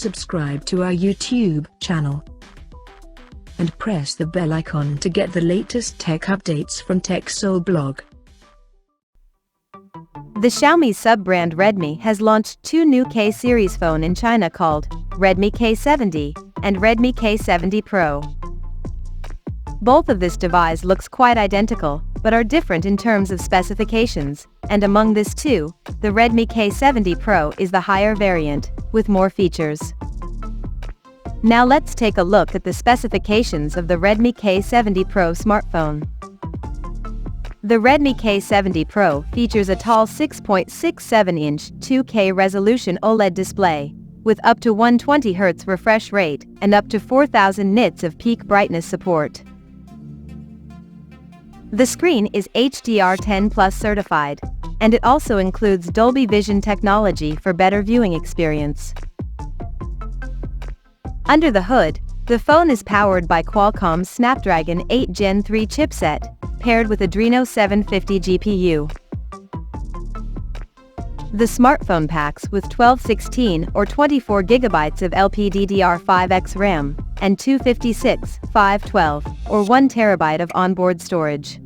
subscribe to our YouTube channel and press the bell icon to get the latest tech updates from TechSole Blog. The Xiaomi sub-brand Redmi has launched two new K-series phone in China called Redmi K70 and Redmi K70 Pro. Both of this device looks quite identical, but are different in terms of specifications, and among these two, the Redmi K70 Pro is the higher variant, with more features. Now let's take a look at the specifications of the Redmi K70 Pro smartphone. The Redmi K70 Pro features a tall 6.67-inch 2K resolution OLED display, with up to 120 Hz refresh rate and up to 4000 nits of peak brightness support. The screen is HDR10+ certified, and it also includes Dolby Vision technology for better viewing experience. Under the hood, the phone is powered by Qualcomm's Snapdragon 8 Gen 3 chipset, paired with Adreno 750 GPU. The smartphone packs with 12, 16, or 24 GB of LPDDR5X RAM, and 256, 512, or 1 TB of onboard storage.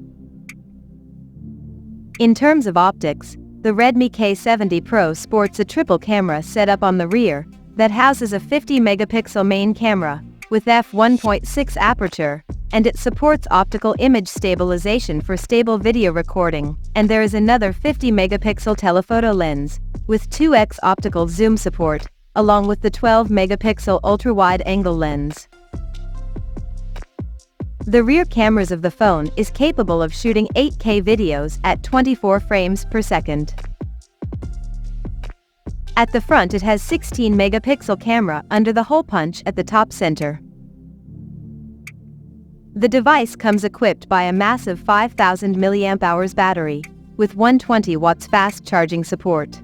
In terms of optics, the Redmi K70 Pro sports a triple camera setup on the rear that houses a 50-megapixel main camera with f1.6 aperture, and it supports optical image stabilization for stable video recording, and there is another 50-megapixel telephoto lens, with 2x optical zoom support, along with the 12-megapixel ultra-wide-angle lens. The rear cameras of the phone is capable of shooting 8K videos at 24 frames per second. At the front it has 16-megapixel camera under the hole punch at the top center. The device comes equipped by a massive 5000 mAh battery, with 120 watts fast charging support.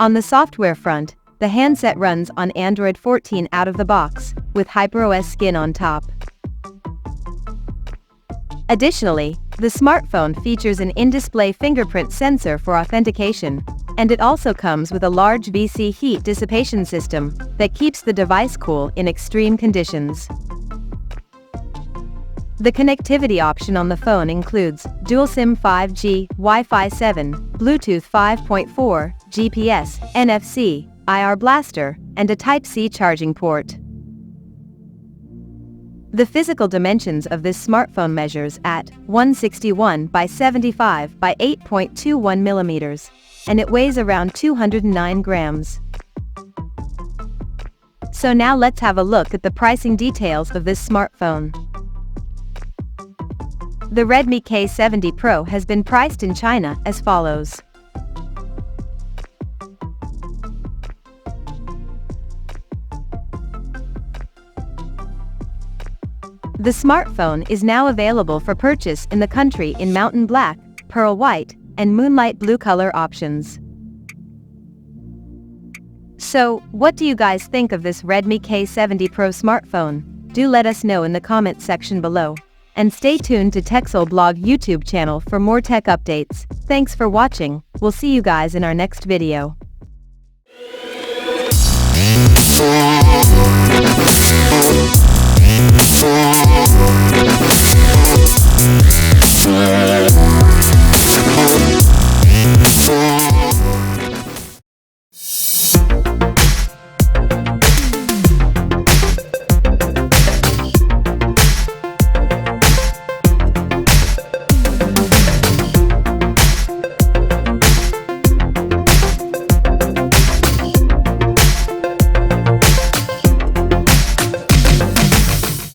On the software front, the handset runs on Android 14 out of the box, with HyperOS skin on top. Additionally, the smartphone features an in-display fingerprint sensor for authentication, and it also comes with a large VC heat dissipation system that keeps the device cool in extreme conditions. The connectivity option on the phone includes dual SIM 5G, Wi-Fi 7, Bluetooth 5.4, GPS, NFC, IR blaster, and a Type-C charging port. The physical dimensions of this smartphone measures at 161 by 75 by 8.21 millimeters, and it weighs around 209 grams. So now let's have a look at the pricing details of this smartphone. The Redmi K70 Pro has been priced in China as follows. The smartphone is now available for purchase in the country in Mountain Black, Pearl White, and Moonlight Blue color options. So, what do you guys think of this Redmi K70 Pro smartphone? Do let us know in the comments section below. And stay tuned to TechSole Blog YouTube channel for more tech updates. Thanks for watching. We'll see you guys in our next video.